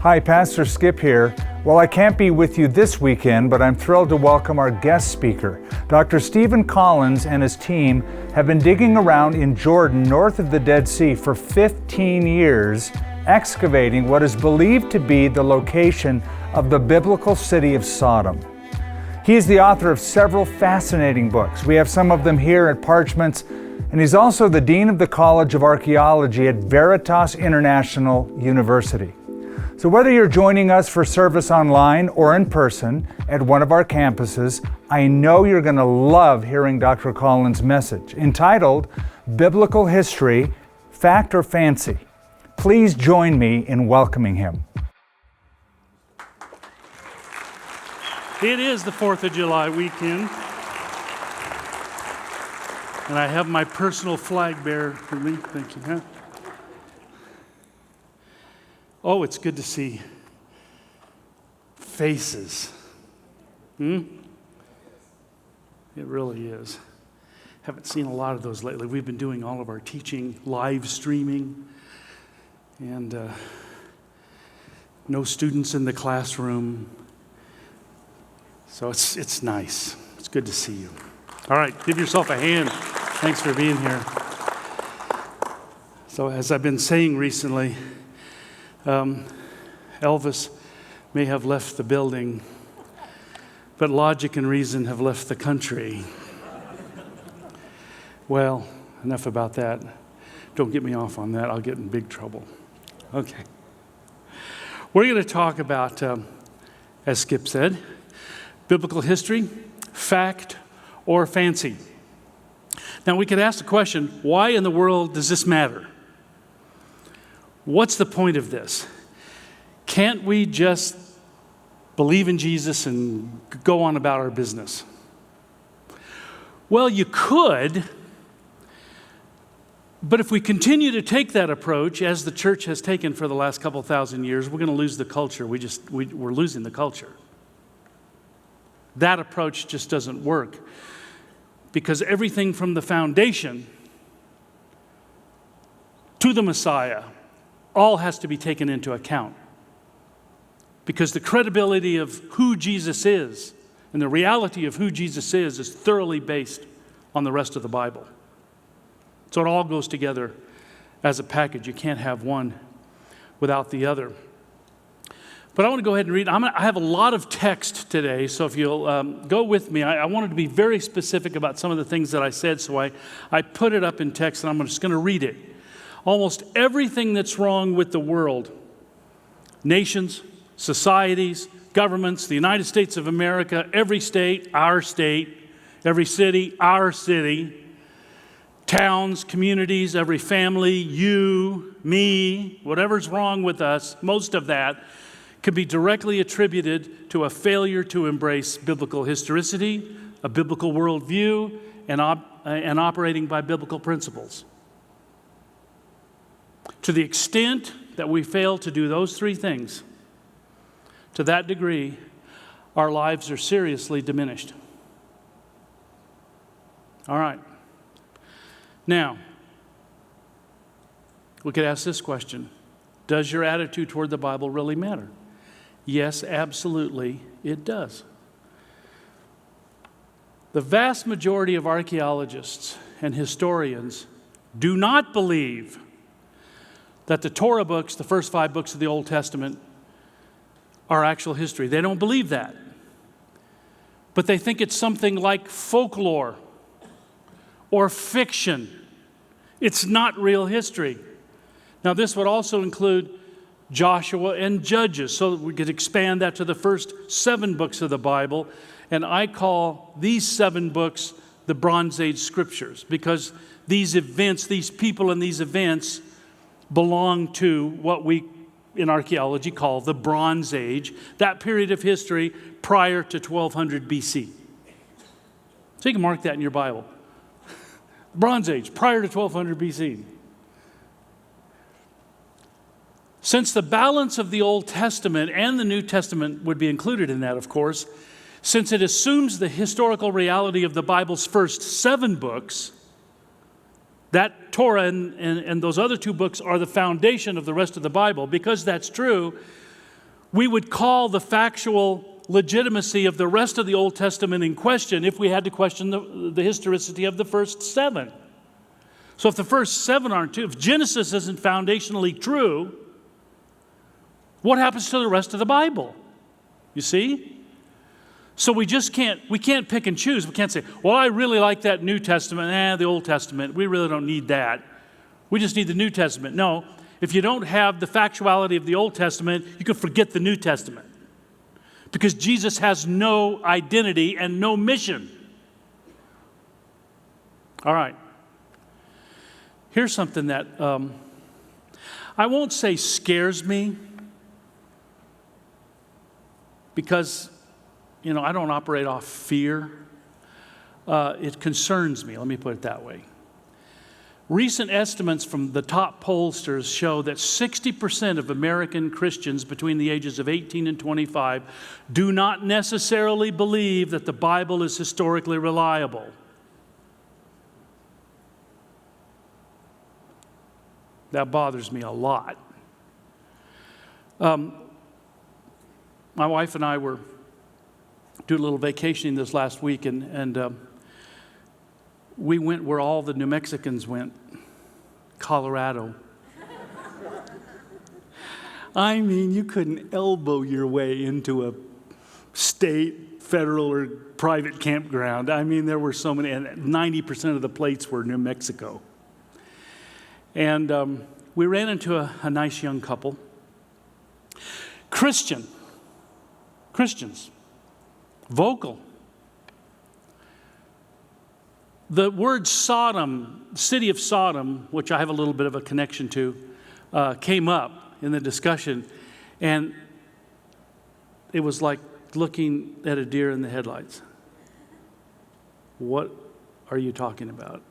Hi, Pastor Skip here. Well, I can't be with you this weekend, but I'm thrilled to welcome our guest speaker. Dr. Stephen Collins and his team have been digging around in Jordan, north of the Dead Sea, for 15 years, excavating what is believed to be the location of the biblical city of Sodom. He is the author of several fascinating books. We have some of them here at Parchments, and he's also the Dean of the College of Archaeology at Veritas International University. So whether you're joining us for service online or in person at one of our campuses, I know you're going to love hearing Dr. Collins' message, entitled Biblical History, Fact or Fancy. Please join me in welcoming him. It is the 4th of July weekend, and I have my personal flag bearer with me. Thank you. Huh? Oh, it's good to see faces. It really is. Haven't seen a lot of those lately. We've been doing all of our teaching, live streaming, and no students in the classroom. So it's nice. It's good to see you. All right, give yourself a hand. Thanks for being here. So as I've been saying recently, Elvis may have left the building, but logic and reason have left the country. Well, enough about that. Don't get me off on that. I'll get in big trouble. Okay. We're going to talk about, as Skip said, biblical history, fact, or fancy. Now, we could ask the question, why in the world does this matter? What's the point of this? Can't we just believe in Jesus and go on about our business? Well, you could, but if we continue to take that approach, as the church has taken for the last couple thousand years, we're going to lose the culture. We're losing the culture. That approach just doesn't work, because everything from the foundation to the Messiah all has to be taken into account, because the credibility of who Jesus is and the reality of who Jesus is thoroughly based on the rest of the Bible. So it all goes together as a package. You can't have one without the other. But I want to go ahead and read. I have a lot of text today, so if you'll go with me, I wanted to be very specific about some of the things that I said, so I put it up in text, and I'm just going to read it. Almost everything that's wrong with the world, nations, societies, governments, the United States of America, every state, our state, every city, our city, towns, communities, every family, you, me, whatever's wrong with us, most of that could be directly attributed to a failure to embrace biblical historicity, a biblical worldview, and operating by biblical principles. To the extent that we fail to do those three things, to that degree, our lives are seriously diminished. All right. Now, we could ask this question. Does your attitude toward the Bible really matter? Yes, absolutely, it does. The vast majority of archaeologists and historians do not believe that the Torah books, the first 5 books of the Old Testament, are actual history. They don't believe that. But they think it's something like folklore or fiction. It's not real history. Now, this would also include Joshua and Judges, so that we could expand that to the first 7 books of the Bible. And I call these 7 books the Bronze Age scriptures, because these events, these people and these events belong to what we in archaeology call the Bronze Age, that period of history prior to 1200 BC. So you can mark that in your Bible. Bronze Age, prior to 1200 BC. Since the balance of the Old Testament and the New Testament would be included in that, of course, since it assumes the historical reality of the Bible's first 7 books, that Torah and those other 2 books are the foundation of the rest of the Bible. Because that's true, we would call the factual legitimacy of the rest of the Old Testament in question if we had to question the historicity of the first 7. So if the first 7 aren't true, if Genesis isn't foundationally true, what happens to the rest of the Bible? You see? So we can't pick and choose. We can't say, well, I really like that New Testament, the Old Testament, we really don't need that. We just need the New Testament. No, if you don't have the factuality of the Old Testament, you can forget the New Testament. Because Jesus has no identity and no mission. All right. Here's something that I won't say scares me, because, I don't operate off fear. It concerns me, let me put it that way. Recent estimates from the top pollsters show that 60% of American Christians between the ages of 18 and 25 do not necessarily believe that the Bible is historically reliable. That bothers me a lot. My wife and I were doing a little vacationing this last week, and we went where all the New Mexicans went, Colorado. I mean, you couldn't elbow your way into a state, federal, or private campground. I mean, there were so many, and 90% of the plates were New Mexico. And we ran into a nice young couple. Christians, vocal. The word Sodom, city of Sodom, which I have a little bit of a connection to, came up in the discussion, and it was like looking at a deer in the headlights. What are you talking about?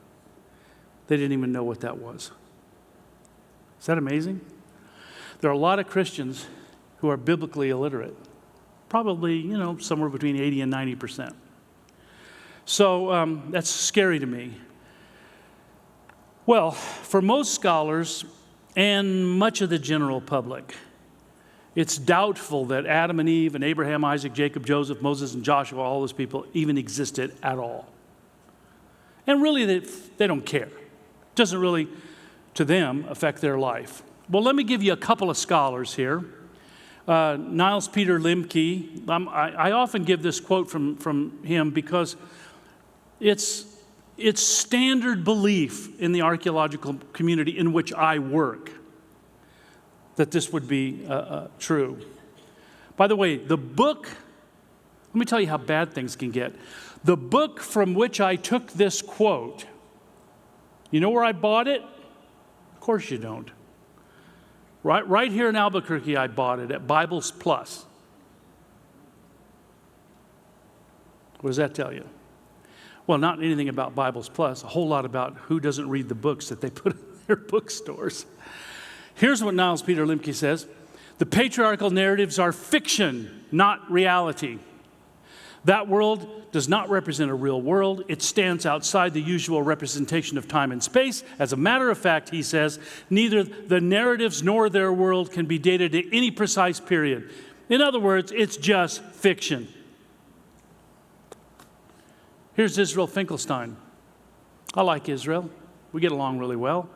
They didn't even know what that was. Is that amazing? There are a lot of Christians who are biblically illiterate, probably, somewhere between 80 and 90%. So that's scary to me. Well, for most scholars and much of the general public, it's doubtful that Adam and Eve and Abraham, Isaac, Jacob, Joseph, Moses, and Joshua, all those people, even existed at all. And really, they don't care. It doesn't really, to them, affect their life. Well, let me give you a couple of scholars here. Niles Peter Lemke, I often give this quote from him because it's standard belief in the archaeological community in which I work that this would be true. By the way, the book, let me tell you how bad things can get. The book from which I took this quote, you know where I bought it? Of course you don't. Right here in Albuquerque, I bought it at Bibles Plus. What does that tell you? Well, not anything about Bibles Plus, a whole lot about who doesn't read the books that they put in their bookstores. Here's what Niles Peter Lemke says. The patriarchal narratives are fiction, not reality. That world does not represent a real world. It stands outside the usual representation of time and space. As a matter of fact, he says, neither the narratives nor their world can be dated to any precise period. In other words, it's just fiction. Here's Israel Finkelstein. I like Israel. We get along really well.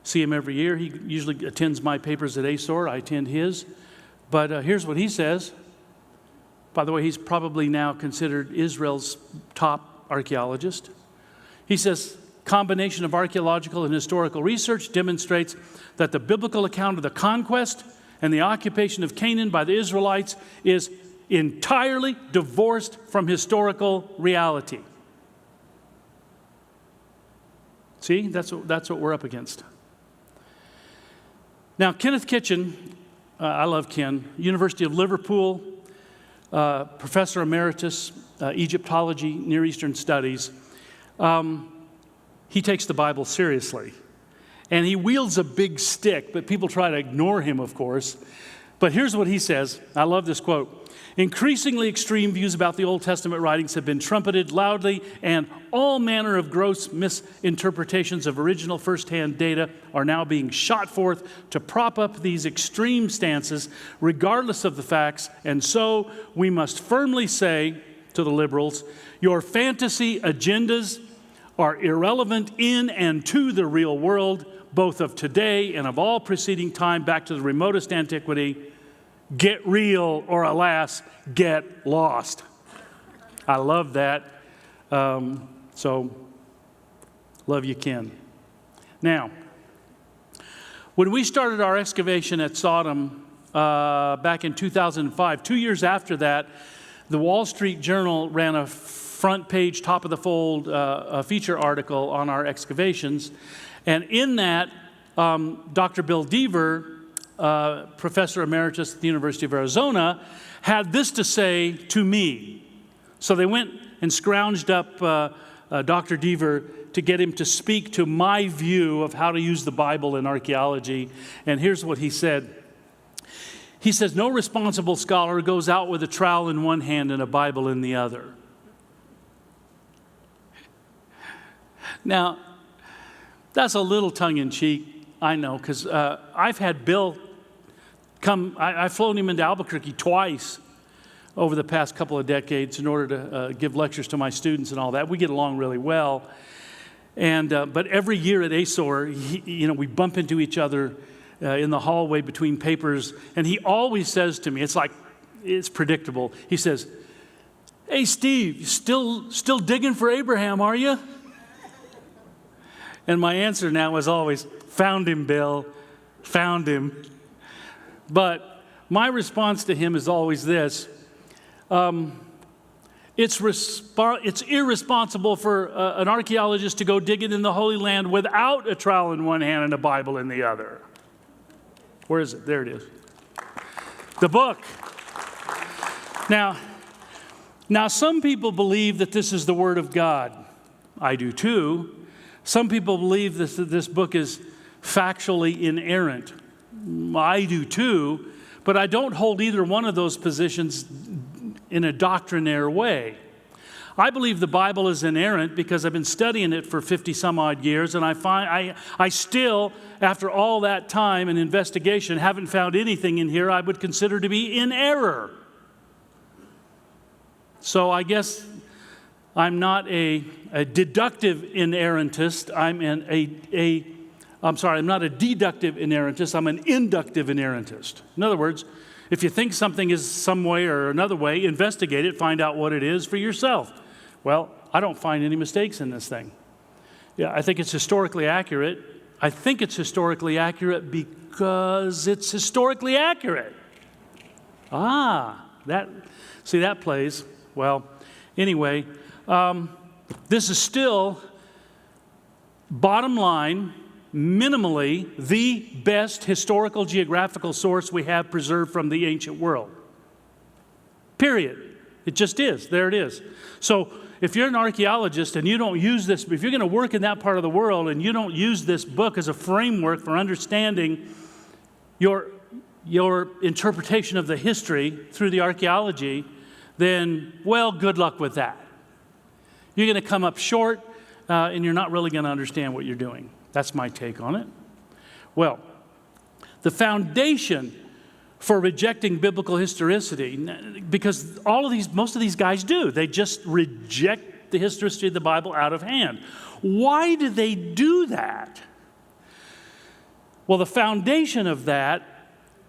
See him every year. He usually attends my papers at ASOR. I attend his. But here's what he says. By the way, he's probably now considered Israel's top archaeologist. He says, combination of archaeological and historical research demonstrates that the biblical account of the conquest and the occupation of Canaan by the Israelites is entirely divorced from historical reality. See, that's what we're up against. Now, Kenneth Kitchen, I love Ken, University of Liverpool, Professor Emeritus, Egyptology, Near Eastern Studies. He takes the Bible seriously. And he wields a big stick, but people try to ignore him, of course. But here's what he says. I love this quote. Increasingly extreme views about the Old Testament writings have been trumpeted loudly, and all manner of gross misinterpretations of original first-hand data are now being shot forth to prop up these extreme stances, regardless of the facts. And so we must firmly say to the liberals, your fantasy agendas are irrelevant in and to the real world, both of today and of all preceding time back to the remotest antiquity. Get real, or alas, get lost. I love that. So, love you, Ken. Now, when we started our excavation at Sodom back in 2005, 2 years after that, the Wall Street Journal ran a front page, top of the fold feature article on our excavations. And in that, Dr. Bill Deaver, Professor Emeritus at the University of Arizona, had this to say to me. So they went and scrounged up Dr. Deaver to get him to speak to my view of how to use the Bible in archaeology. And here's what he said. He says, no responsible scholar goes out with a trowel in one hand and a Bible in the other. Now, that's a little tongue-in-cheek, I know, because I've had Bill come, I've flown him into Albuquerque twice over the past couple of decades in order to give lectures to my students and all that. We get along really well. And but every year at ASOR, we bump into each other in the hallway between papers, and he always says to me, it's predictable. He says, "Hey, Steve, you still digging for Abraham, are you?" And my answer now is always, "Found him, Bill, found him." But my response to him is always this. It's irresponsible for an archaeologist to go digging in the Holy Land without a trowel in one hand and a Bible in the other. Where is it? There it is. The book. Now, some people believe that this is the Word of God. I do too. Some people believe that this book is factually inerrant. I do too, but I don't hold either one of those positions in a doctrinaire way. I believe the Bible is inerrant because I've been studying it for 50 some odd years, and I still, after all that time and investigation, haven't found anything in here I would consider to be in error. So I guess I'm not a deductive inerrantist. I'm not a deductive inerrantist. I'm an inductive inerrantist. In other words, if you think something is some way or another way, investigate it, find out what it is for yourself. Well, I don't find any mistakes in this thing. Yeah, I think it's historically accurate. I think it's historically accurate because it's historically accurate. That plays. Well, anyway, this is still, bottom line, minimally the best historical geographical source we have preserved from the ancient world. Period. It just is. There it is. So if you're an archaeologist and you don't use this, if you're going to work in that part of the world and you don't use this book as a framework for understanding your interpretation of the history through the archaeology, then, well, good luck with that. You're going to come up short and you're not really going to understand what you're doing. That's my take on it. Well, the foundation for rejecting biblical historicity, because most of these guys do. They just reject the historicity of the Bible out of hand. Why do they do that? Well, the foundation of that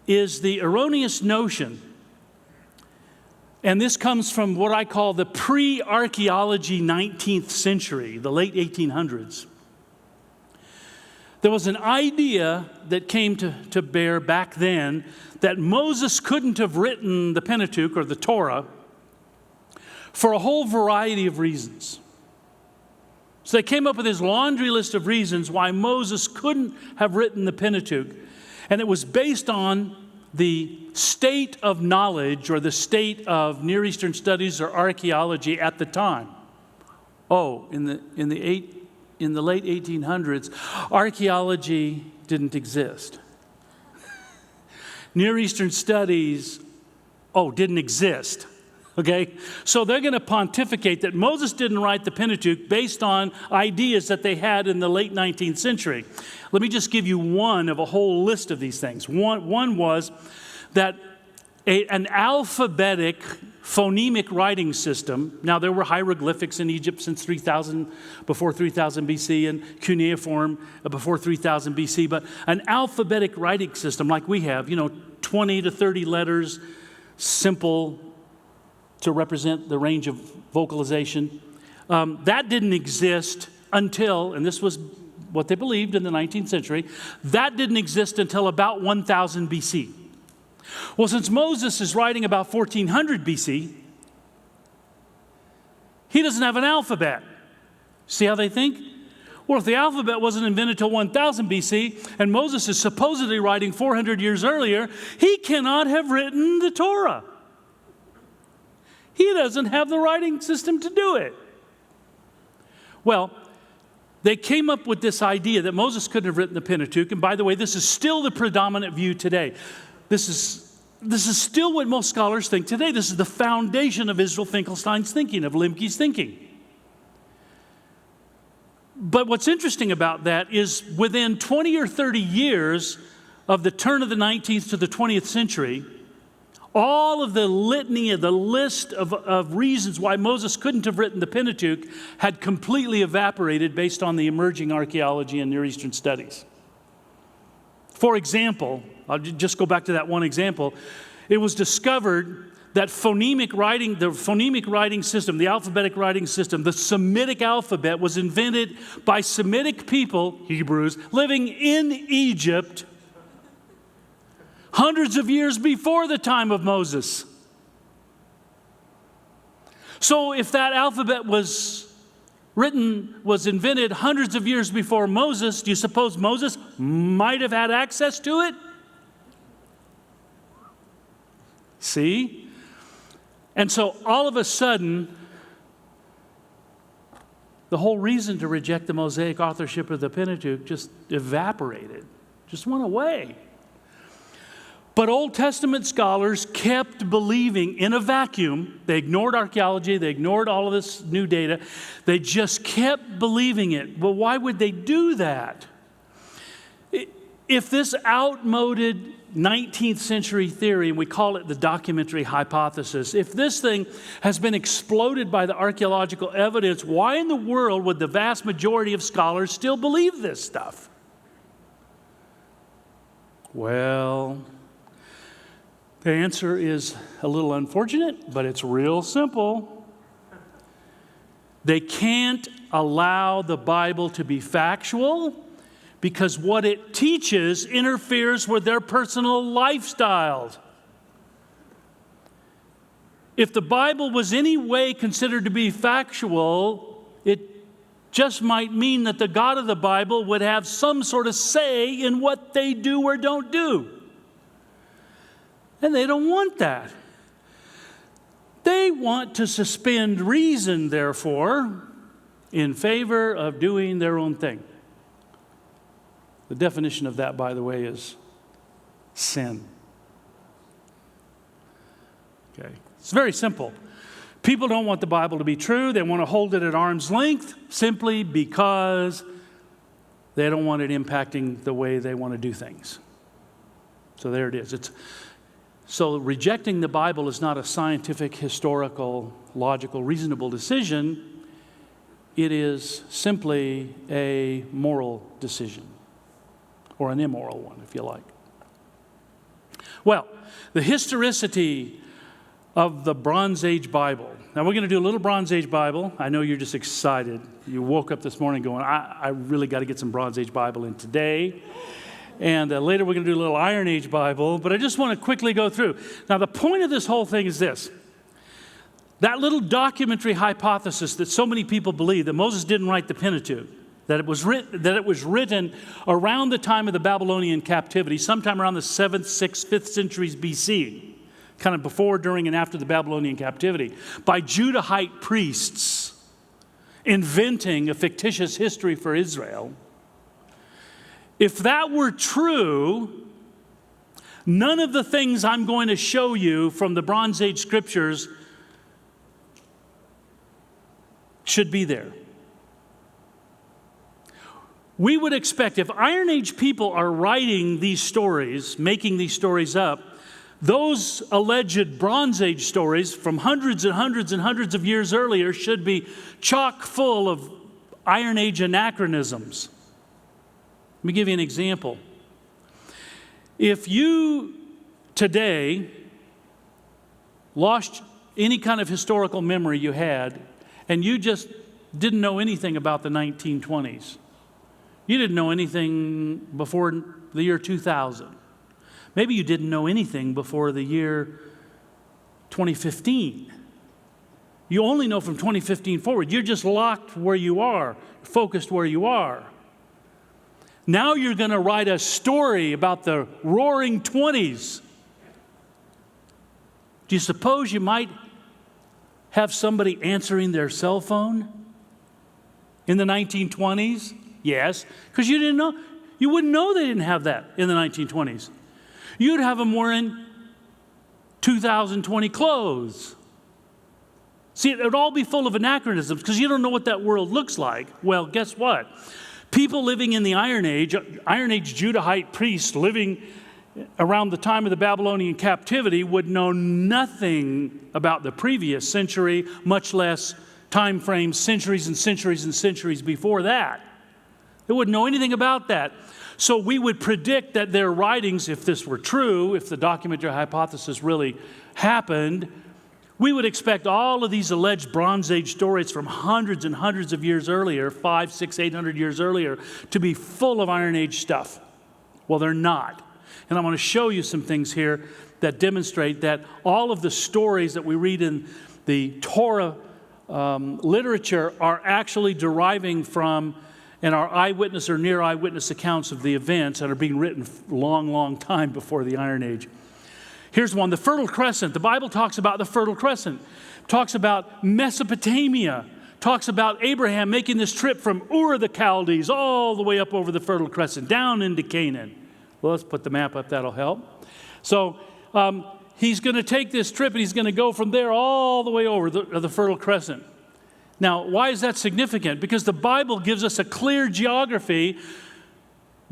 is the erroneous notion, and this comes from what I call the pre-archaeology 19th century, the late 1800s. There was an idea that came to bear back then that Moses couldn't have written the Pentateuch or the Torah for a whole variety of reasons. So they came up with this laundry list of reasons why Moses couldn't have written the Pentateuch. And it was based on the state of knowledge or the state of Near Eastern studies or archaeology at the time. In the late 1800s, archaeology didn't exist. Near Eastern studies, didn't exist. Okay? So they're going to pontificate that Moses didn't write the Pentateuch based on ideas that they had in the late 19th century. Let me just give you one of a whole list of these things. One was that an alphabetic phonemic writing system. Now, there were hieroglyphics in Egypt since before 3000 BC, and cuneiform before 3000 BC, but an alphabetic writing system like we have, 20 to 30 letters, simple, to represent the range of vocalization. That didn't exist until, and this was what they believed in the 19th century, that didn't exist until about 1000 BC. Well, since Moses is writing about 1400 BC, he doesn't have an alphabet. See how they think? Well, if the alphabet wasn't invented until 1000 BC, and Moses is supposedly writing 400 years earlier, he cannot have written the Torah. He doesn't have the writing system to do it. Well, they came up with this idea that Moses couldn't have written the Pentateuch. And by the way, this is still the predominant view today. This is still what most scholars think today. This is the foundation of Israel Finkelstein's thinking, of Limke's thinking. But what's interesting about that is within 20 or 30 years of the turn of the 19th to the 20th century, all of the litany, the list of reasons why Moses couldn't have written the Pentateuch had completely evaporated based on the emerging archaeology and Near Eastern studies. For example, I'll just go back to that one example. It was discovered that the phonemic writing system, the alphabetic writing system, the Semitic alphabet was invented by Semitic people, Hebrews, living in Egypt hundreds of years before the time of Moses. So if that alphabet was invented hundreds of years before Moses, do you suppose Moses might have had access to it? See? And so all of a sudden, the whole reason to reject the Mosaic authorship of the Pentateuch just evaporated, just went away. But Old Testament scholars kept believing in a vacuum. They ignored archaeology. They ignored all of this new data. They just kept believing it. Well, why would they do that? If this outmoded 19th century theory, and we call it the documentary hypothesis, if this thing has been exploded by the archaeological evidence, why in the world would the vast majority of scholars still believe this stuff? Well, the answer is a little unfortunate, but it's real simple. They can't allow the Bible to be factual because what it teaches interferes with their personal lifestyles. If the Bible was any way considered to be factual, it just might mean that the God of the Bible would have some sort of say in what they do or don't do. And they don't want that. They want to suspend reason, therefore, in favor of doing their own thing. The definition of that, by the way, is sin. Okay. It's very simple. People don't want the Bible to be true. They want to hold it at arm's length simply because they don't want it impacting the way they want to do things. So there it is. So rejecting the Bible is not a scientific, historical, logical, reasonable decision. It is simply a moral decision, or an immoral one, if you like. Well, the historicity of the Bronze Age Bible. Now, we're going to do a little Bronze Age Bible. I know you're just excited. You woke up this morning going, I really got to get some Bronze Age Bible in today. And later we're going to do a little Iron Age Bible. But I just want to quickly go through. Now, the point of this whole thing is this. That little documentary hypothesis that so many people believe, that Moses didn't write the Pentateuch, that it was written around the time of the Babylonian captivity, sometime around the 7th, 6th, 5th centuries BC, kind of before, during, and after the Babylonian captivity, by Judahite priests inventing a fictitious history for Israel. If that were true, None of the things I'm going to show you from the Bronze Age scriptures should be there. We would expect if Iron Age people are writing these stories, making these stories up, those alleged Bronze Age stories from hundreds and hundreds and hundreds of years earlier should be chock full of Iron Age anachronisms. Let me give you an example. If you today lost any kind of historical memory you had, and you just didn't know anything about the 1920s, you didn't know anything before the year 2000. Maybe you didn't know anything before the year 2015. You only know from 2015 forward. You're just locked where you are, focused where you are. Now you're going to write a story about the roaring 20s. Do you suppose you might have somebody answering their cell phone in the 1920s? Yes, because you didn't know. You wouldn't know they didn't have that in the 1920s. You'd have them wearing 2020 clothes. See, it would all be full of anachronisms because you don't know what that world looks like. Well, guess what? People living in the Iron Age Judahite priests living around the time of the Babylonian captivity would know nothing about the previous century, much less time frames centuries and centuries and centuries before that. They wouldn't know anything about that. So we would predict that their writings, if this were true, if the documentary hypothesis really happened, we would expect all of these alleged Bronze Age stories from hundreds and hundreds of years earlier, 500, 600, 800 years earlier, to be full of Iron Age stuff. Well, they're not. And I want to show you some things here that demonstrate that all of the stories that we read in the Torah literature are actually deriving from and are eyewitness or near eyewitness accounts of the events that are being written a long, long time before the Iron Age. Here's one, the Fertile Crescent. The Bible talks about the Fertile Crescent, talks about Mesopotamia, talks about Abraham making this trip from Ur of the Chaldees all the way up over the Fertile Crescent, down into Canaan. Well, let's put the map up, that'll help. So he's going to take this trip and he's going to go from there all the way over the Fertile Crescent. Now, why is that significant? Because the Bible gives us a clear geography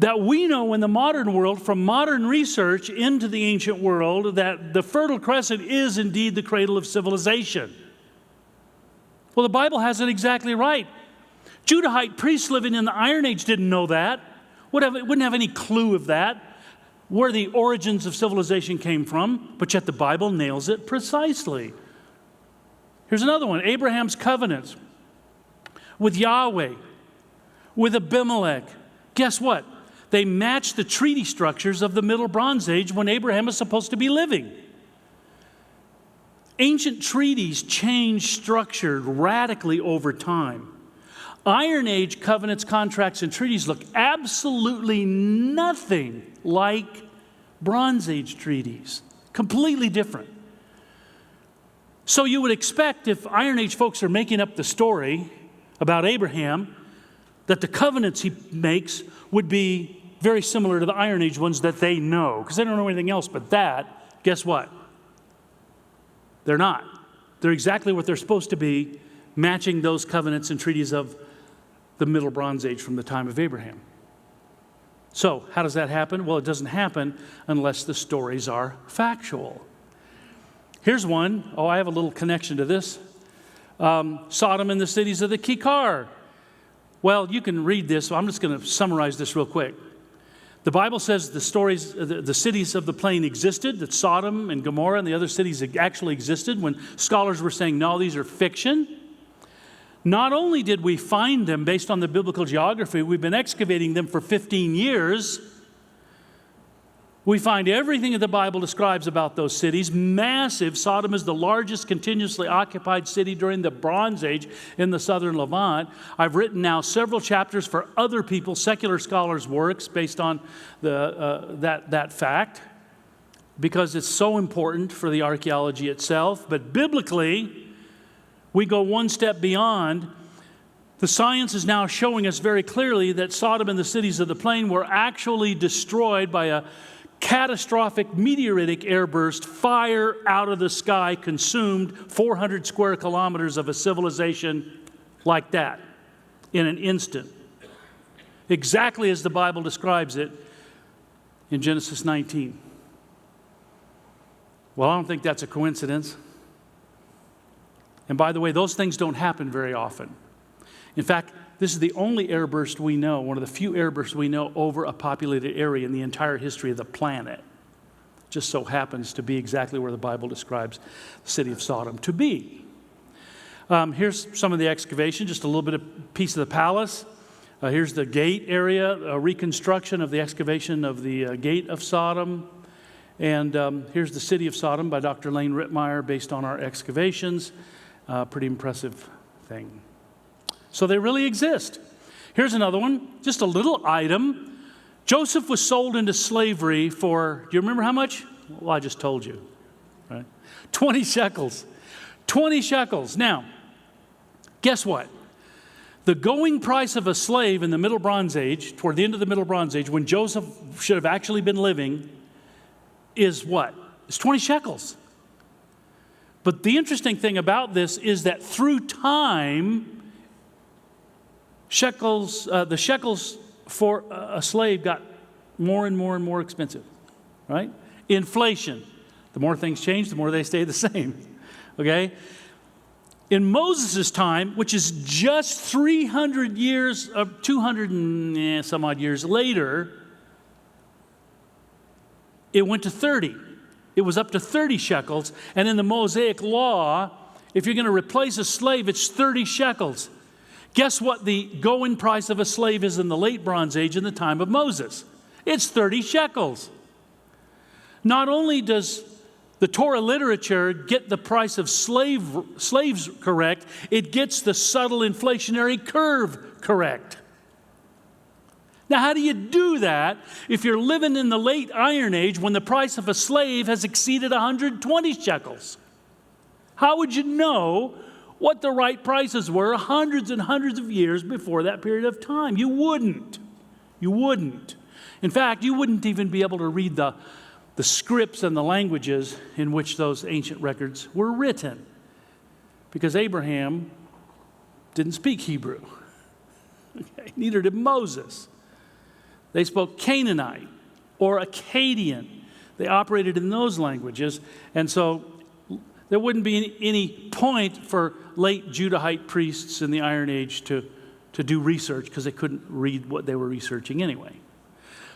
that we know in the modern world, from modern research into the ancient world, that the Fertile Crescent is indeed the cradle of civilization. Well, the Bible has it exactly right. Judahite priests living in the Iron Age didn't know that, wouldn't have any clue of that, where the origins of civilization came from, but yet the Bible nails it precisely. Here's another one, Abraham's covenants with Yahweh, with Abimelech. Guess what? They match the treaty structures of the Middle Bronze Age when Abraham is supposed to be living. Ancient treaties change structure radically over time. Iron Age covenants, contracts, and treaties look absolutely nothing like Bronze Age treaties. Completely different. So you would expect if Iron Age folks are making up the story about Abraham, that the covenants he makes would be very similar to the Iron Age ones that they know, because they don't know anything else but that. Guess what? They're not. They're exactly what they're supposed to be, matching those covenants and treaties of the Middle Bronze Age from the time of Abraham. So how does that happen? Well, it doesn't happen unless the stories are factual. Here's one. Oh, I have a little connection to this. Sodom and the cities of the Kikar. Well, you can read this, so I'm just going to summarize this real quick. The Bible says the cities of the plain existed, that Sodom and Gomorrah and the other cities actually existed when scholars were saying, no, these are fiction. Not only did we find them based on the biblical geography, we've been excavating them for 15 years. We find everything that the Bible describes about those cities. Massive. Sodom is the largest continuously occupied city during the Bronze Age in the southern Levant. I've written now several chapters for other people, secular scholars' works based on that fact, because it's so important for the archaeology itself. But biblically, we go one step beyond. The science is now showing us very clearly that Sodom and the cities of the plain were actually destroyed by a catastrophic meteoritic airburst, fire out of the sky, consumed 400 square kilometers of a civilization like that in an instant. Exactly as the Bible describes it in Genesis 19. Well, I don't think that's a coincidence. And by the way, those things don't happen very often. In fact, this is the only airburst we know, one of the few airbursts we know over a populated area in the entire history of the planet. Just so happens to be exactly where the Bible describes the city of Sodom to be. Here's some of the excavation, just a little bit of piece of the palace. Here's the gate area, a reconstruction of the excavation of the gate of Sodom. And here's the city of Sodom by Dr. Lane Rittmeyer based on our excavations. Pretty impressive thing. So they really exist. Here's another one, just a little item. Joseph was sold into slavery for, do you remember how much? Well, I just told you, right? 20 shekels. 20 shekels. Now, guess what? The going price of a slave in the Middle Bronze Age, toward the end of the Middle Bronze Age, when Joseph should have actually been living, is what? It's 20 shekels. But the interesting thing about this is that through time, the shekels for a slave got more and more and more expensive, right? Inflation. The more things change, the more they stay the same, okay? In Moses' time, which is just 300 years, 200 and some odd years later, it went to 30. It was up to 30 shekels. And in the Mosaic law, if you're going to replace a slave, it's 30 shekels. Guess what the going price of a slave is in the late Bronze Age in the time of Moses? It's 30 shekels. Not only does the Torah literature get the price of slaves correct, it gets the subtle inflationary curve correct. Now, how do you do that if you're living in the late Iron Age when the price of a slave has exceeded 120 shekels? How would you know what the right prices were hundreds and hundreds of years before that period of time? You wouldn't. You wouldn't. In fact, you wouldn't even be able to read the scripts and the languages in which those ancient records were written, because Abraham didn't speak Hebrew. Okay, neither did Moses. They spoke Canaanite or Akkadian. They operated in those languages, and so there wouldn't be any point for late Judahite priests in the Iron Age to do research because they couldn't read what they were researching anyway.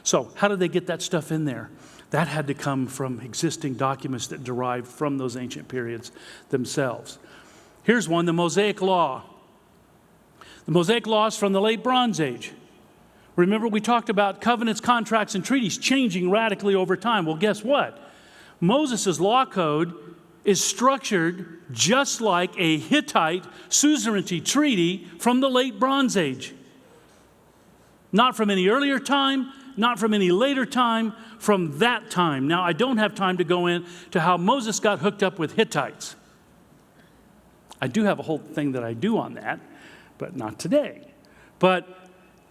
So how did they get that stuff in there? That had to come from existing documents that derived from those ancient periods themselves. Here's one, the Mosaic Law. The Mosaic Law is from the late Bronze Age. Remember, we talked about covenants, contracts, and treaties changing radically over time. Well, guess what? Moses' law code is structured just like a Hittite suzerainty treaty from the late Bronze Age. Not from any earlier time, not from any later time, from that time. Now, I don't have time to go into how Moses got hooked up with Hittites. I do have a whole thing that I do on that, but not today. But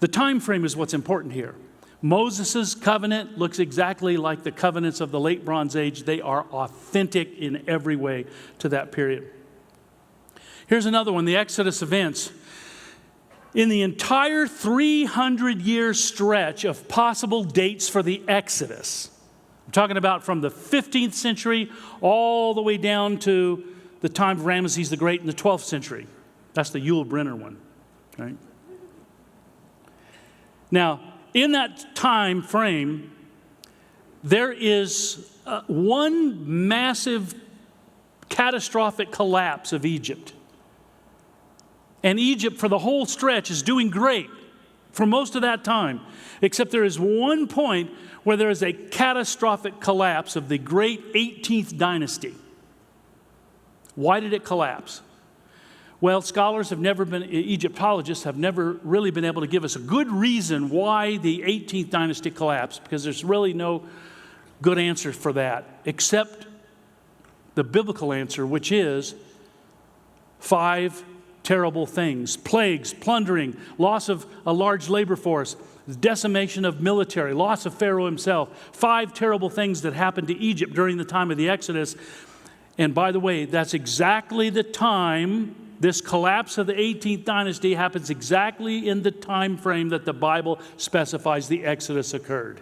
the time frame is what's important here. Moses' covenant looks exactly like the covenants of the late Bronze Age. They are authentic in every way to that period. Here's another one, the Exodus events. In the entire 300-year stretch of possible dates for the Exodus, I'm talking about from the 15th century all the way down to the time of Ramesses the Great in the 12th century. That's the Yul-Brynner one, right? Now, in that time frame, there is one massive catastrophic collapse of Egypt. And Egypt, for the whole stretch, is doing great for most of that time. Except there is one point where there is a catastrophic collapse of the great 18th dynasty. Why did it collapse? Well, scholars have never been, Egyptologists have never really been able to give us a good reason why the 18th dynasty collapsed, because there's really no good answer for that, except the biblical answer, which is 5 terrible things: plagues, plundering, loss of a large labor force, decimation of military, loss of Pharaoh himself, 5 terrible things that happened to Egypt during the time of the Exodus. And by the way, that's exactly the time, this collapse of the 18th dynasty happens exactly in the time frame that the Bible specifies the Exodus occurred.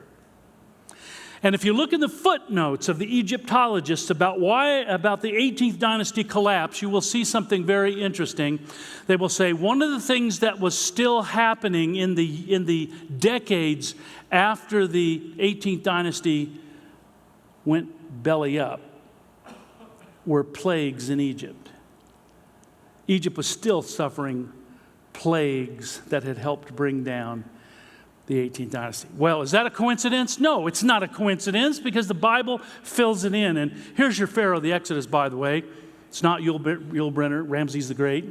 And if you look in the footnotes of the Egyptologists about the 18th dynasty collapse, you will see something very interesting. They will say one of the things that was still happening in the decades after the 18th dynasty went belly up were plagues in Egypt. Egypt was still suffering plagues that had helped bring down the 18th dynasty. Well, is that a coincidence? No, it's not a coincidence because the Bible fills it in. And here's your Pharaoh of the Exodus, by the way. It's not Yul-Brynner, Ramses the Great.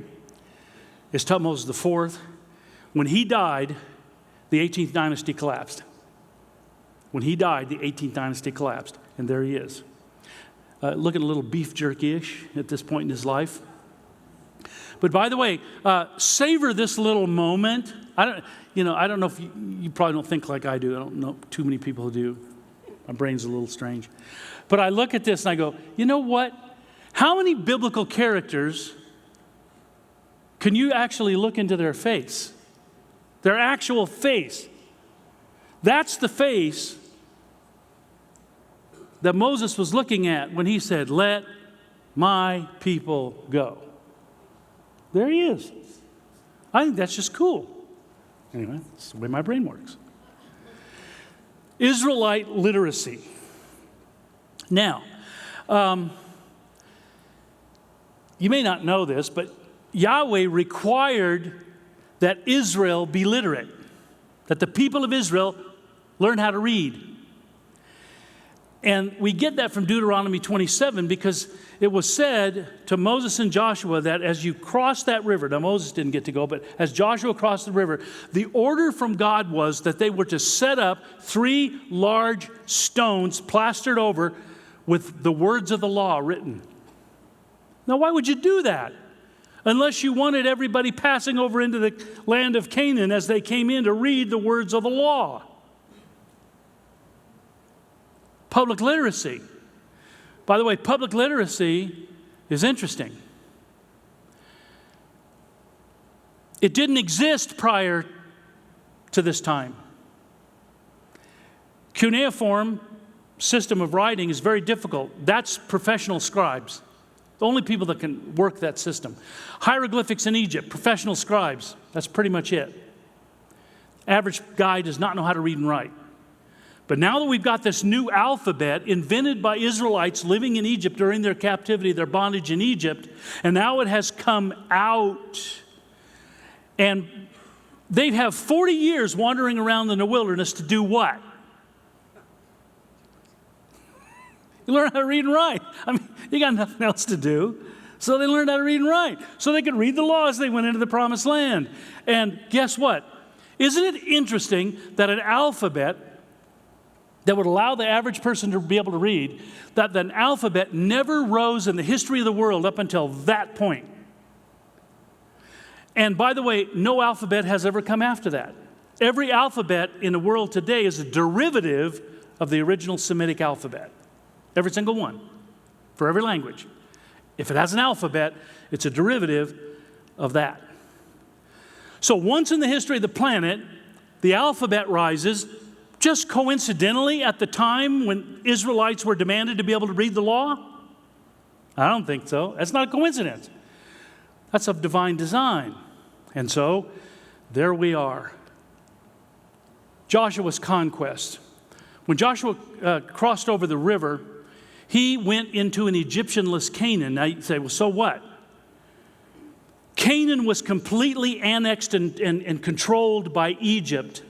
It's Thutmose IV. When he died, the 18th dynasty collapsed. When he died, the 18th dynasty collapsed. And there he is. Looking a little beef jerky-ish at this point in his life. But by the way, savor this little moment. I don't know if you probably don't think like I do. I don't know too many people who do. My brain's a little strange. But I look at this and I go, you know what? How many biblical characters can you actually look into their face? Their actual face. That's the face that Moses was looking at when he said, "Let my people go." There he is. I think that's just cool. Anyway, that's the way my brain works. Israelite literacy. Now, you may not know this, but Yahweh required that Israel be literate, that the people of Israel learn how to read. And we get that from Deuteronomy 27 because it was said to Moses and Joshua that as you cross that river, now Moses didn't get to go, but as Joshua crossed the river, the order from God was that they were to set up 3 large stones plastered over with the words of the law written. Now, why would you do that? Unless you wanted everybody passing over into the land of Canaan as they came in to read the words of the law. Public literacy. By the way, public literacy is interesting. It didn't exist prior to this time. Cuneiform system of writing is very difficult. That's professional scribes. The only people that can work that system. Hieroglyphics in Egypt, professional scribes. That's pretty much it. Average guy does not know how to read and write. But now that we've got this new alphabet invented by Israelites living in Egypt during their captivity, their bondage in Egypt, and now it has come out, and they'd have 40 years wandering around in the wilderness to do what? You learn how to read and write. I mean, you got nothing else to do. So they learned how to read and write. So they could read the law as they went into the promised land. And guess what? Isn't it interesting that an alphabet that would allow the average person to be able to read, that an alphabet never rose in the history of the world up until that point. And by the way, no alphabet has ever come after that. Every alphabet in the world today is a derivative of the original Semitic alphabet. Every single one, for every language. If it has an alphabet, it's a derivative of that. So once in the history of the planet, the alphabet rises just coincidentally at the time when Israelites were demanded to be able to read the law? I don't think so. That's not a coincidence. That's of divine design. And so, there we are. Joshua's conquest. When Joshua crossed over the river, he went into an Egyptianless Canaan. Now you say, well, so what? Canaan was completely annexed and controlled by Egypt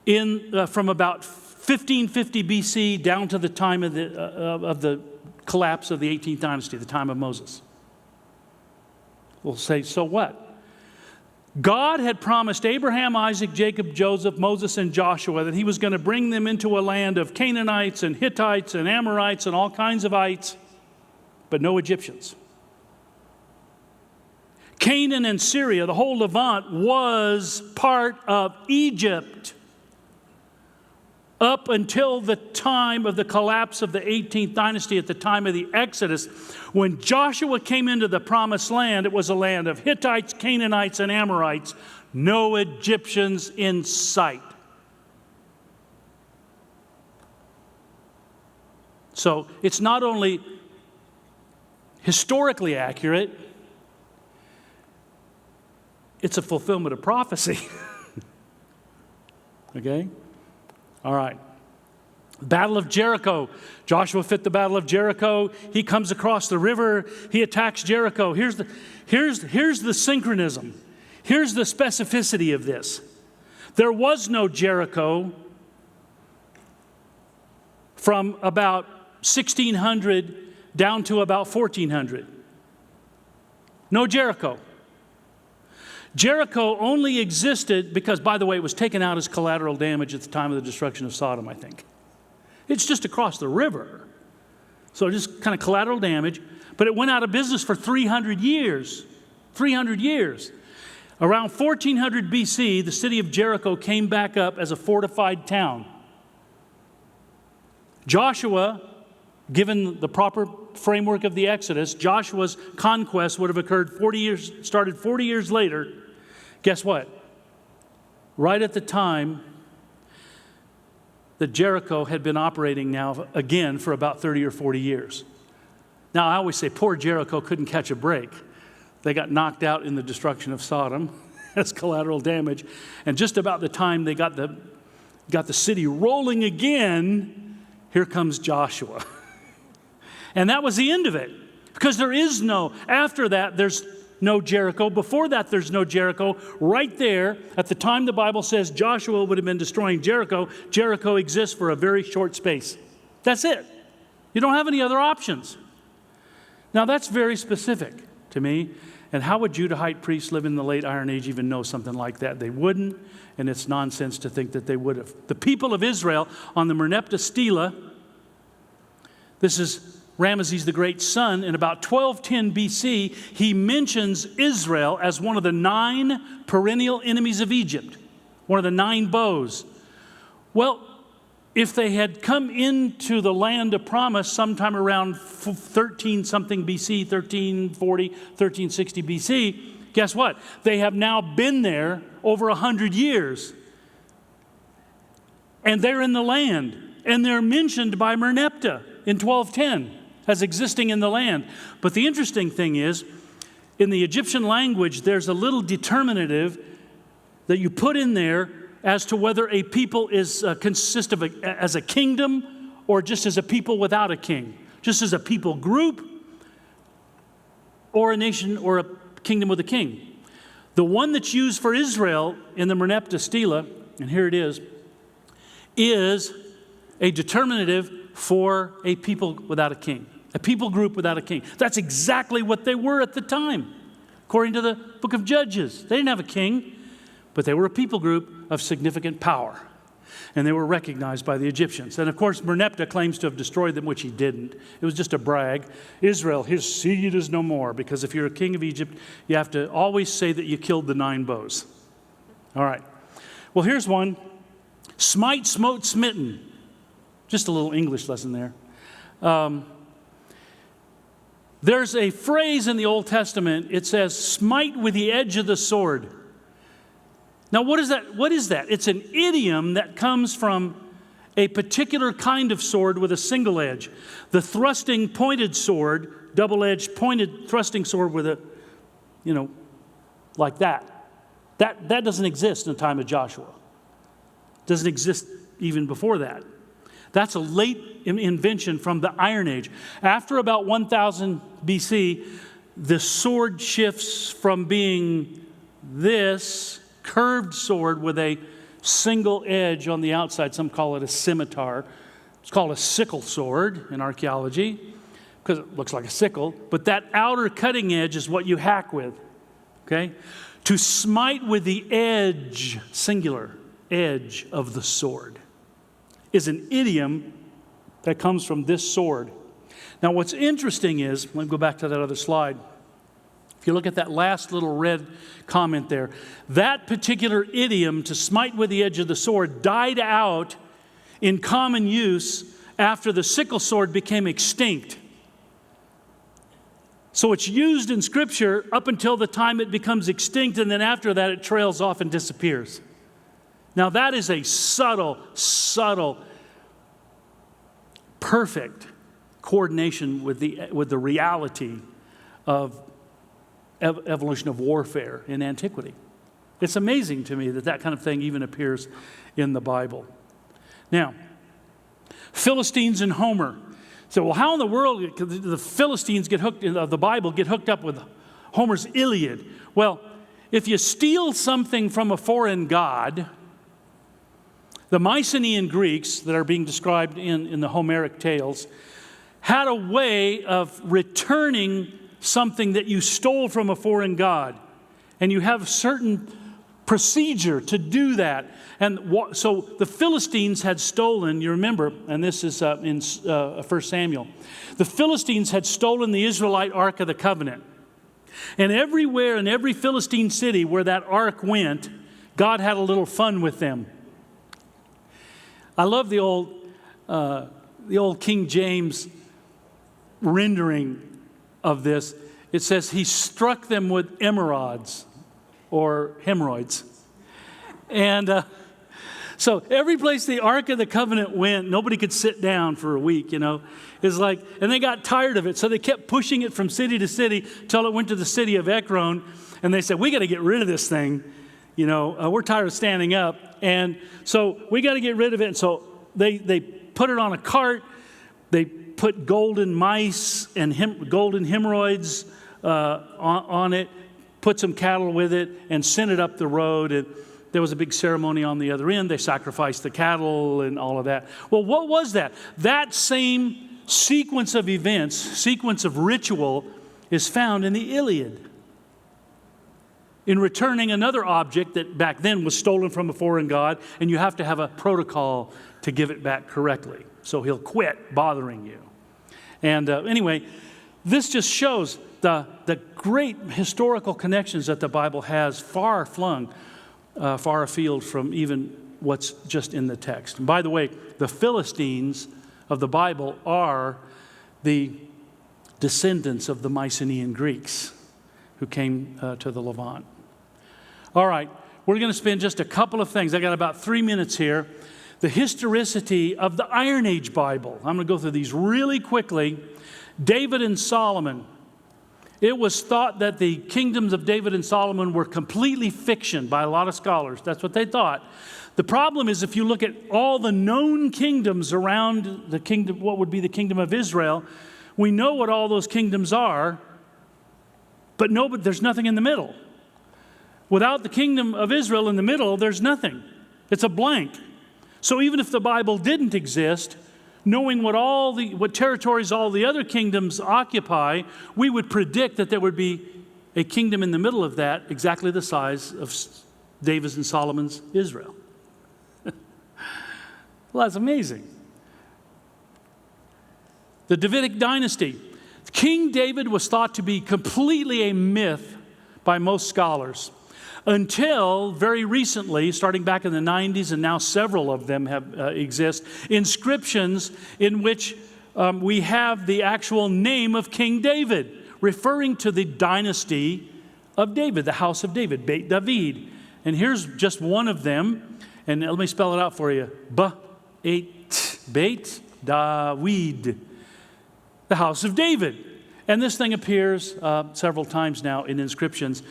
from about 1550 BC down to the time of the collapse of the 18th dynasty, the time of Moses. We'll say, so what? God had promised Abraham, Isaac, Jacob, Joseph, Moses, and Joshua that he was going to bring them into a land of Canaanites and Hittites and Amorites and all kinds of ites, but no Egyptians. Canaan and Syria, the whole Levant, was part of Egypt up until the time of the collapse of the 18th dynasty, at the time of the Exodus. When Joshua came into the promised land, it was a land of Hittites, Canaanites, and Amorites. No Egyptians in sight. So it's not only historically accurate, it's a fulfillment of prophecy. Okay? All right. Battle of Jericho. Joshua fit the Battle of Jericho. He comes across the river. He attacks Jericho. Here's the synchronism. Here's the specificity of this. There was no Jericho from about 1600 down to about 1400. No Jericho. Jericho only existed because, by the way, it was taken out as collateral damage at the time of the destruction of Sodom, I think. It's just across the river. So just kind of collateral damage. But it went out of business for 300 years. 300 years. Around 1400 BC, the city of Jericho came back up as a fortified town. Joshua, given the proper framework of the Exodus, Joshua's conquest would have occurred 40 years later. Guess what? Right at the time that Jericho had been operating now again for about 30 or 40 years. Now, I always say poor Jericho couldn't catch a break. They got knocked out in the destruction of Sodom as collateral damage. And just about the time they got the city rolling again, here comes Joshua. And that was the end of it. Because there is no, after that, there's no Jericho. Before that, there's no Jericho. Right there, at the time the Bible says Joshua would have been destroying Jericho, Jericho exists for a very short space. That's it. You don't have any other options. Now, that's very specific to me. And how would Judahite priests live in the late Iron Age even know something like that? They wouldn't, and it's nonsense to think that they would have. The people of Israel on the Merneptah Stela, this is Ramesses the Great's son, in about 1210 BC, he mentions Israel as one of the 9 perennial enemies of Egypt, one of the 9 bows. Well, if they had come into the land of promise sometime around 13-something BC, 1340, 1360 BC, guess what? They have now been there over 100 years. And they're in the land. And they're mentioned by Merneptah in 1210 as existing in the land. But the interesting thing is, in the Egyptian language, there's a little determinative that you put in there as to whether a people consists of as a kingdom or just as a people without a king, just as a people group or a nation or a kingdom with a king. The one that's used for Israel in the Merneptah Stela, and here it is a determinative for a people without a king, a people group without a king. That's exactly what they were at the time, according to the book of Judges. They didn't have a king, but they were a people group of significant power, and they were recognized by the Egyptians. And of course, Merneptah claims to have destroyed them, which he didn't. It was just a brag. Israel, his seed is no more, because if you're a king of Egypt, you have to always say that you killed the 9 bows. All right. Well, here's one. Smite, smote, smitten. Just a little English lesson there. There's a phrase in the Old Testament. It says, smite with the edge of the sword. Now, what is that? What is that? It's an idiom that comes from a particular kind of sword with a single edge. The thrusting pointed sword, double-edged pointed thrusting sword with a, like that. That doesn't exist in the time of Joshua. It doesn't exist even before that. That's a late invention from the Iron Age. After about 1000 BC, the sword shifts from being this curved sword with a single edge on the outside. Some call it a scimitar. It's called a sickle sword in archaeology because it looks like a sickle. But that outer cutting edge is what you hack with. Okay? To smite with the edge, singular, edge of the sword, is an idiom that comes from this sword. Now, what's interesting is, let me go back to that other slide. If you look at that last little red comment there, that particular idiom, to smite with the edge of the sword, died out in common use after the sickle sword became extinct. So it's used in Scripture up until the time it becomes extinct, and then after that it trails off and disappears. Now that is a subtle, perfect coordination with the reality of evolution of warfare in antiquity. It's amazing to me that that kind of thing even appears in the Bible. Now, Philistines and Homer. So, well, how in the world did the Philistines get hooked, the Bible get hooked up with Homer's Iliad? Well, if you steal something from a foreign god, the Mycenaean Greeks that are being described in the Homeric tales had a way of returning something that you stole from a foreign god. And you have certain procedure to do that. And so the Philistines had stolen, you remember, and this is in 1 Samuel, the Philistines had stolen the Israelite Ark of the Covenant. And everywhere in every Philistine city where that ark went, God had a little fun with them. I love the old King James rendering of this. It says, he struck them with emerods, or hemorrhoids. And so every place the Ark of the Covenant went, nobody could sit down for a week, It's like, and they got tired of it, so they kept pushing it from city to city till it went to the city of Ekron, and they said, we got to get rid of this thing. We're tired of standing up, and so we got to get rid of it. And so they put it on a cart. They put golden mice and golden hemorrhoids on it, put some cattle with it, and sent it up the road. And there was a big ceremony on the other end. They sacrificed the cattle and all of that. Well, what was that? That same sequence of events, sequence of ritual, is found in the Iliad. In returning another object that back then was stolen from a foreign god, and you have to have a protocol to give it back correctly. So he'll quit bothering you. And anyway, this just shows the great historical connections that the Bible has far afield from even what's just in the text. And by the way, the Philistines of the Bible are the descendants of the Mycenaean Greeks who came to the Levant. All right, we're going to spend just a couple of things. I got about 3 minutes here. The historicity of the Iron Age Bible. I'm going to go through these really quickly. David and Solomon. It was thought that the kingdoms of David and Solomon were completely fiction by a lot of scholars. That's what they thought. The problem is if you look at all the known kingdoms around the kingdom, what would be the kingdom of Israel, we know what all those kingdoms are, but there's nothing in the middle. Without the kingdom of Israel in the middle, there's nothing. It's a blank. So even if the Bible didn't exist, knowing what territories all the other kingdoms occupy, we would predict that there would be a kingdom in the middle of that, exactly the size of David's and Solomon's Israel. Well, that's amazing. The Davidic dynasty. King David was thought to be completely a myth by most scholars. Until very recently, starting back in the 90s, and now several of them exist, inscriptions in which we have the actual name of King David, referring to the dynasty of David, the house of David, Beit David. And here's just one of them, and let me spell it out for you. Beit David, the house of David. And this thing appears several times now in inscriptions.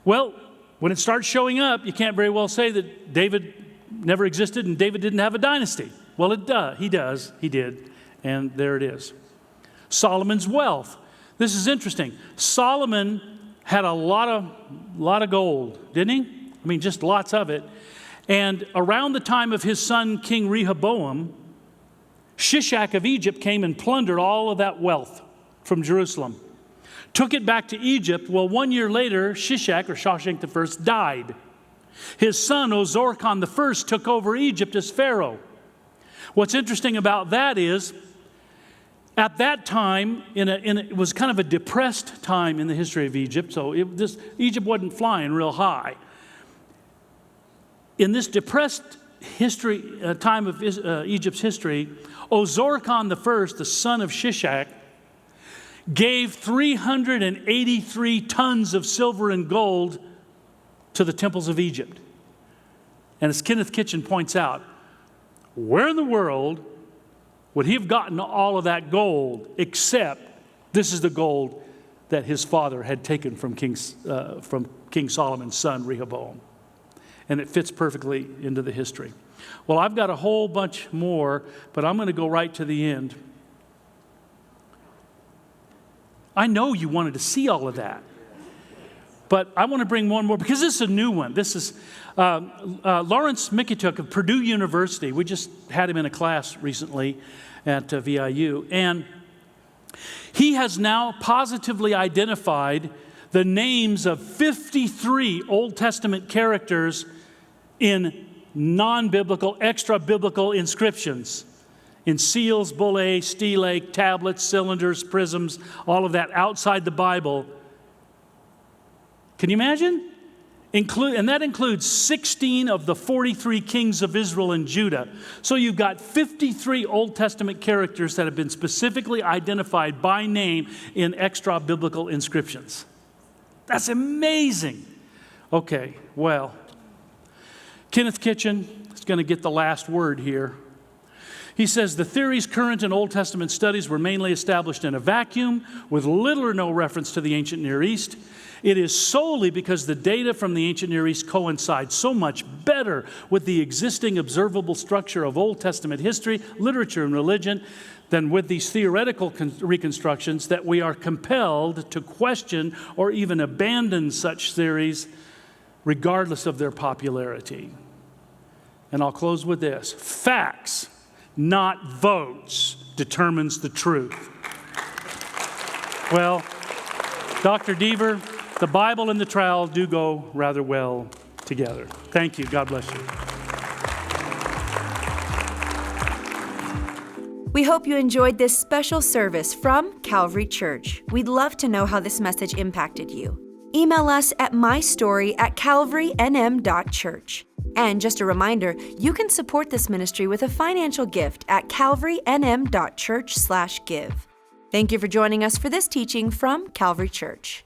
Well, when it starts showing up, you can't very well say that David never existed and David didn't have a dynasty. Well, it does. He did. And there it is. Solomon's wealth. This is interesting. Solomon had a lot of gold, didn't he? I mean, just lots of it. And around the time of his son, King Rehoboam, Shishak of Egypt came and plundered all of that wealth from Jerusalem. Took it back to Egypt. Well, 1 year later, Shishak, or Shawshank I, died. His son, Ozorkon I, took over Egypt as Pharaoh. What's interesting about that is At that time, it was kind of a depressed time in the history of Egypt, so Egypt wasn't flying real high. In this depressed time of Egypt's history, Ozorkon I, the son of Shishak, gave 383 tons of silver and gold to the temples of Egypt. And as Kenneth Kitchen points out, where in the world would he have gotten all of that gold, except this is the gold that his father had taken from King Solomon's son, Rehoboam. And it fits perfectly into the history. Well, I've got a whole bunch more, but I'm going to go right to the end. I know you wanted to see all of that. But I want to bring one more, because this is a new one. This is Lawrence Mikituk of Purdue University. We just had him in a class recently at VIU. And he has now positively identified the names of 53 Old Testament characters in non-biblical, extra-biblical inscriptions. In seals, bullae, stelae, tablets, cylinders, prisms, all of that outside the Bible. Can you imagine? And that includes 16 of the 43 kings of Israel and Judah. So you've got 53 Old Testament characters that have been specifically identified by name in extra-biblical inscriptions. That's amazing. Okay, well, Kenneth Kitchen is going to get the last word here. He says, the theories current in Old Testament studies were mainly established in a vacuum with little or no reference to the ancient Near East. It is solely because the data from the ancient Near East coincide so much better with the existing observable structure of Old Testament history, literature, and religion than with these theoretical reconstructions that we are compelled to question or even abandon such theories regardless of their popularity. And I'll close with this. Facts, not votes, determines the truth. Well, Dr. Deaver, the Bible and the trowel do go rather well together. Thank you. God bless you. We hope you enjoyed this special service from Calvary Church. We'd love to know how this message impacted you. Email us at mystory@calvarynm.church. And just a reminder, you can support this ministry with a financial gift at calvarynm.church/give. Thank you for joining us for this teaching from Calvary Church.